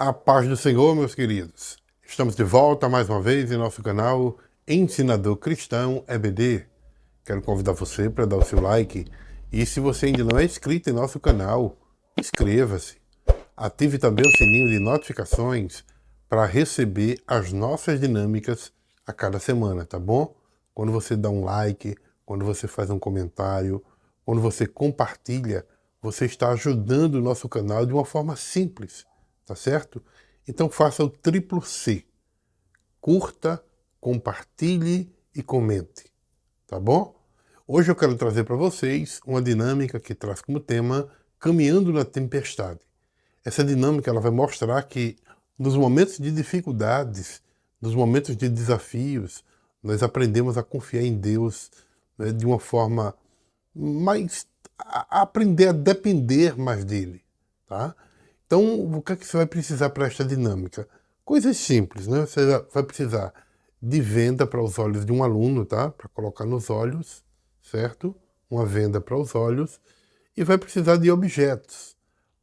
A paz do Senhor, meus queridos. Estamos de volta mais uma vez em nosso canal Ensinador Cristão EBD. Quero convidar você para dar o seu like. E se você ainda não é inscrito em nosso canal, inscreva-se. Ative também o sininho de notificações para receber as nossas dinâmicas a cada semana, tá bom? Quando você dá um like, quando você faz um comentário, quando você compartilha, você está ajudando o nosso canal de uma forma simples. Tá certo? Então faça o triplo C. Curta, compartilhe e comente. Tá bom? Hoje eu quero trazer para vocês uma dinâmica que traz como tema Caminhando na Tempestade. Essa dinâmica ela vai mostrar que nos momentos de dificuldades, nos momentos de desafios, nós aprendemos a confiar em Deus, né, de uma forma mais... aprender a depender mais dele. Tá? Então, o que é que você vai precisar para esta dinâmica? Coisas simples, né? Você vai precisar de venda para os olhos de um aluno, tá? Para colocar nos olhos, certo? Uma venda para os olhos. E vai precisar de objetos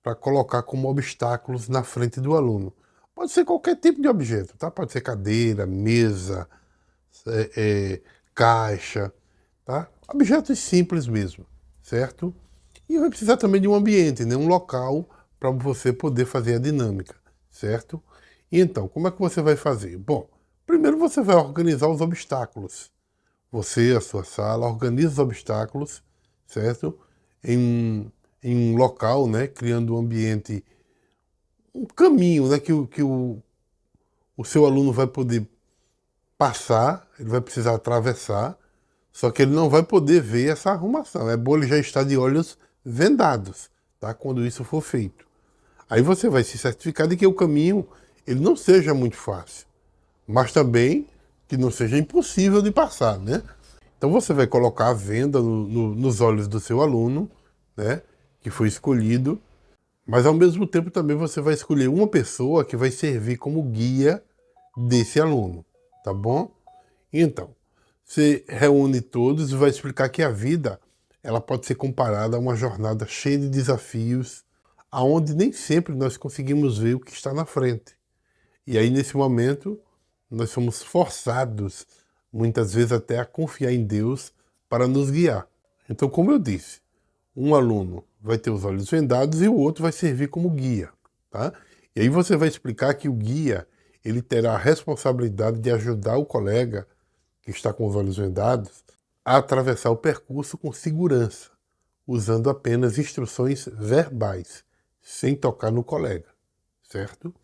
para colocar como obstáculos na frente do aluno. Pode ser qualquer tipo de objeto, tá? Pode ser cadeira, mesa, caixa, tá? Objetos simples mesmo, certo? E vai precisar também de um ambiente, né? Um local para você poder fazer a dinâmica, certo? E então, como é que você vai fazer? Bom, primeiro você vai organizar os obstáculos. Você, a sua sala, organiza os obstáculos, certo? Em um local, né? Criando um ambiente, um caminho, né? Que o seu aluno vai poder passar, ele vai precisar atravessar, só que ele não vai poder ver essa arrumação. É bom ele já estar de olhos vendados, tá? Quando isso for feito. Aí você vai se certificar de que o caminho ele não seja muito fácil, mas também que não seja impossível de passar, né? Então você vai colocar a venda nos olhos do seu aluno, né? Que foi escolhido, mas ao mesmo tempo também você vai escolher uma pessoa que vai servir como guia desse aluno, tá bom? Então, você reúne todos e vai explicar que a vida ela pode ser comparada a uma jornada cheia de desafios, aonde nem sempre nós conseguimos ver o que está na frente. E aí, nesse momento, nós somos forçados, muitas vezes até a confiar em Deus para nos guiar. Então, como eu disse, um aluno vai ter os olhos vendados e o outro vai servir como guia, tá? E aí você vai explicar que o guia, ele terá a responsabilidade de ajudar o colega que está com os olhos vendados a atravessar o percurso com segurança, usando apenas instruções verbais, sem tocar no colega, certo?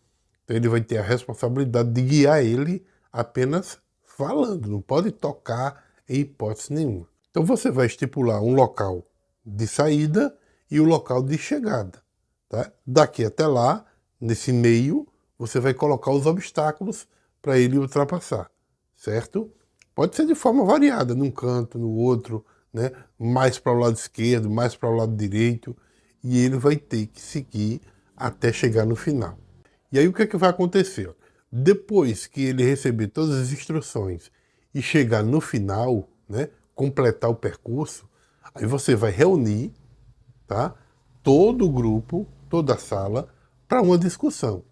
Então ele vai ter a responsabilidade de guiar ele apenas falando, não pode tocar em hipótese nenhuma. Então você vai estipular um local de saída e o local de chegada, tá? Daqui até lá, nesse meio, você vai colocar os obstáculos para ele ultrapassar, certo? Pode ser de forma variada, num canto, no outro, né? Mais para o lado esquerdo, mais para o lado direito, e ele vai ter que seguir até chegar no final. E aí o que é que vai acontecer? Depois que ele receber todas as instruções e chegar no final, né? Completar o percurso, aí você vai reunir, tá? Todo o grupo, toda a sala, para uma discussão.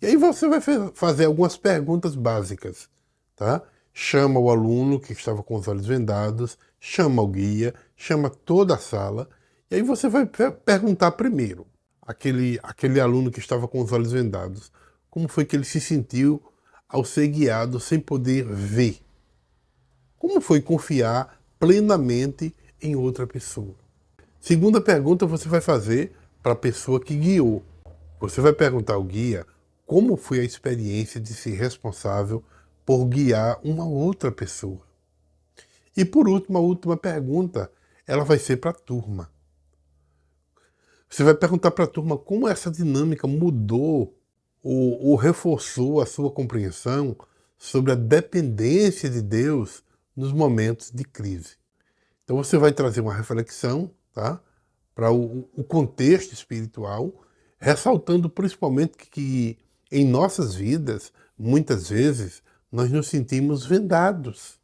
E aí você vai fazer algumas perguntas básicas, tá? Chama o aluno que estava com os olhos vendados, chama o guia, chama toda a sala, e aí você vai perguntar primeiro, aquele aluno que estava com os olhos vendados, como foi que ele se sentiu ao ser guiado sem poder ver? Como foi confiar plenamente em outra pessoa? Segunda pergunta você vai fazer para a pessoa que guiou. Você vai perguntar ao guia como foi a experiência de ser responsável por guiar uma outra pessoa. E por último, a última pergunta, ela vai ser para a turma. Você vai perguntar para a turma como essa dinâmica mudou ou reforçou a sua compreensão sobre a dependência de Deus nos momentos de crise. Então você vai trazer uma reflexão, tá, para o contexto espiritual, ressaltando principalmente que em nossas vidas, muitas vezes, nós nos sentimos vendados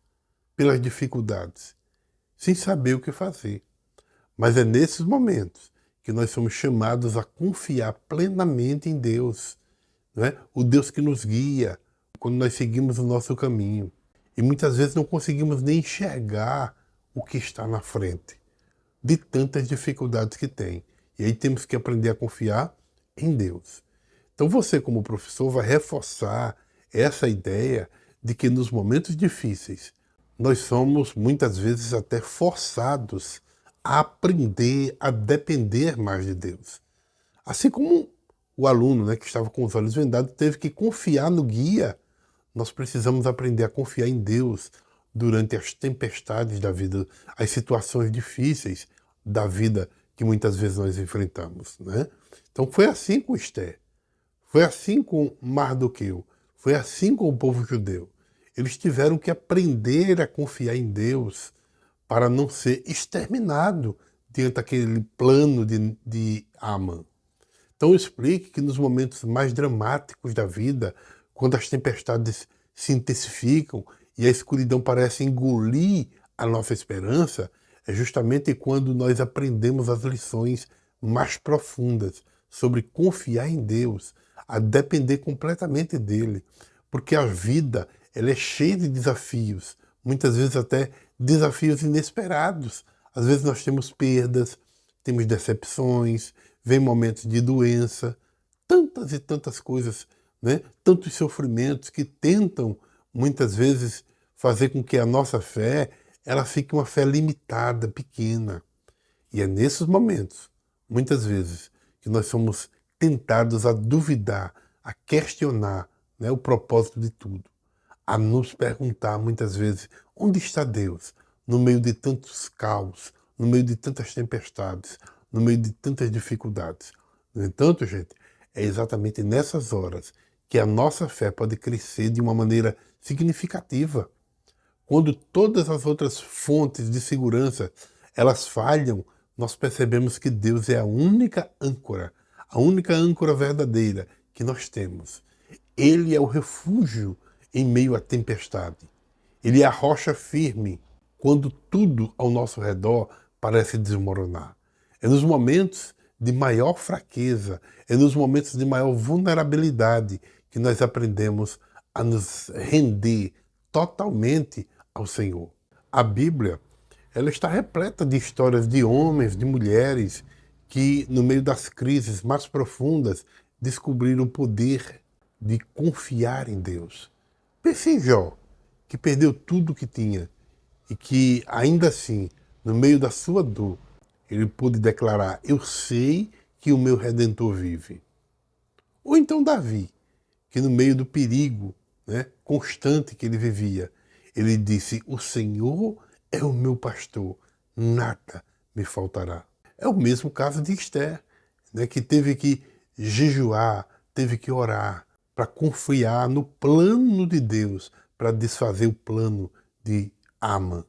pelas dificuldades, sem saber o que fazer. Mas é nesses momentos que nós somos chamados a confiar plenamente em Deus, não é? O Deus que nos guia quando nós seguimos o nosso caminho. E muitas vezes não conseguimos nem enxergar o que está na frente, de tantas dificuldades que tem. E aí temos que aprender a confiar em Deus. Então você, como professor, vai reforçar essa ideia de que nos momentos difíceis nós somos muitas vezes até forçados a aprender a depender mais de Deus. Assim como o aluno, né, que estava com os olhos vendados teve que confiar no guia, nós precisamos aprender a confiar em Deus durante as tempestades da vida, as situações difíceis da vida que muitas vezes nós enfrentamos, né? Então foi assim com Esther, foi assim com Mardoqueu, foi assim com o povo judeu. Eles tiveram que aprender a confiar em Deus para não ser exterminado diante daquele plano de Amã. Então explique que nos momentos mais dramáticos da vida, quando as tempestades se intensificam e a escuridão parece engolir a nossa esperança, é justamente quando nós aprendemos as lições mais profundas sobre confiar em Deus, a depender completamente dele. Porque a vida ela é cheia de desafios, muitas vezes até desafios inesperados. Às vezes nós temos perdas, temos decepções, vem momentos de doença, tantas e tantas coisas, né? Tantos sofrimentos que tentam muitas vezes fazer com que a nossa fé ela fique uma fé limitada, pequena. E é nesses momentos, muitas vezes, que nós somos tentados a duvidar, a questionar, né, o propósito de tudo, a nos perguntar muitas vezes onde está Deus no meio de tantos caos, no meio de tantas tempestades, no meio de tantas dificuldades. No entanto, gente, é exatamente nessas horas que a nossa fé pode crescer de uma maneira significativa. Quando todas as outras fontes de segurança elas falham, nós percebemos que Deus é a única âncora verdadeira que nós temos. Ele é o refúgio em meio à tempestade. Ele é a rocha firme quando tudo ao nosso redor parece desmoronar. É nos momentos de maior fraqueza, é nos momentos de maior vulnerabilidade que nós aprendemos a nos render totalmente ao Senhor. A Bíblia, ela está repleta de histórias de homens, de mulheres que, no meio das crises mais profundas, descobriram o poder de confiar em Deus. Pense em Jó, que perdeu tudo o que tinha e que, ainda assim, no meio da sua dor, ele pôde declarar: eu sei que o meu Redentor vive. Ou então Davi, que no meio do perigo, né, constante que ele vivia, ele disse: o Senhor é o meu pastor, nada me faltará. É o mesmo caso de Esther, né, que teve que jejuar, teve que orar para confiar no plano de Deus, para desfazer o plano de Amã.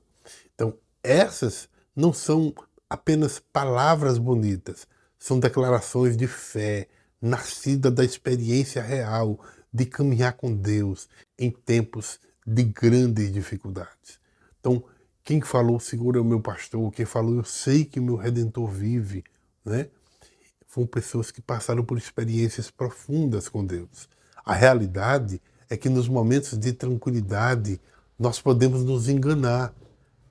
Então, essas não são apenas palavras bonitas, são declarações de fé, nascida da experiência real de caminhar com Deus em tempos de grandes dificuldades. Então, quem falou o Senhor é o meu pastor, quem falou eu sei que o meu Redentor vive, né? Foram pessoas que passaram por experiências profundas com Deus. A realidade é que nos momentos de tranquilidade nós podemos nos enganar,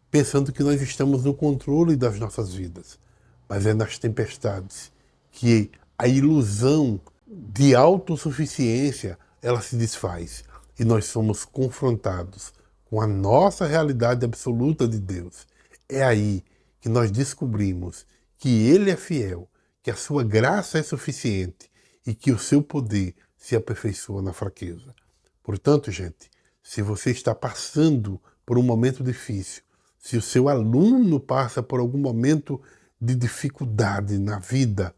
pensando que nós estamos no controle das nossas vidas. Mas é nas tempestades que a ilusão de autossuficiência ela se desfaz e nós somos confrontados com a nossa realidade absoluta de Deus. É aí que nós descobrimos que Ele é fiel, que a sua graça é suficiente e que o seu poder se aperfeiçoa na fraqueza. Portanto, gente, se você está passando por um momento difícil, se o seu aluno passa por algum momento de dificuldade na vida,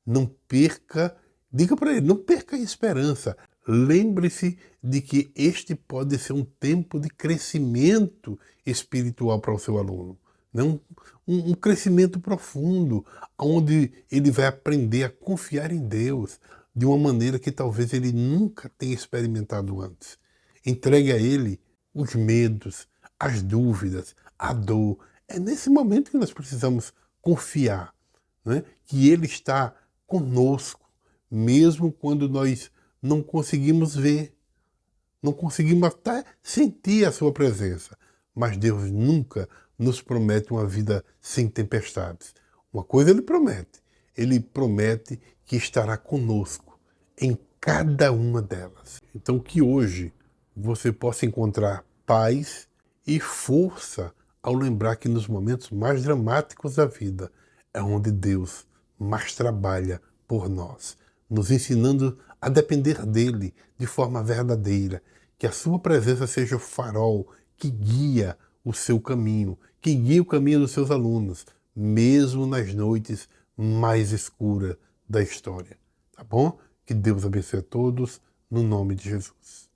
não perca, diga para ele, não perca a esperança. Lembre-se de que este pode ser um tempo de crescimento espiritual para o seu aluno. Não? Um crescimento profundo, onde ele vai aprender a confiar em Deus de uma maneira que talvez ele nunca tenha experimentado antes. Entregue a ele os medos, as dúvidas, a dor. É nesse momento que nós precisamos confiar, né? Que ele está conosco, mesmo quando nós não conseguimos ver, não conseguimos até sentir a sua presença. Mas Deus nunca nos promete uma vida sem tempestades. Uma coisa Ele promete que estará conosco em cada uma delas. Então que hoje você possa encontrar paz e força ao lembrar que nos momentos mais dramáticos da vida é onde Deus mais trabalha por nós, nos ensinando a depender dele de forma verdadeira, que a sua presença seja o farol que guia o seu caminho, que guia o caminho dos seus alunos, mesmo nas noites mais escuras da história. Tá bom? Que Deus abençoe a todos, no nome de Jesus.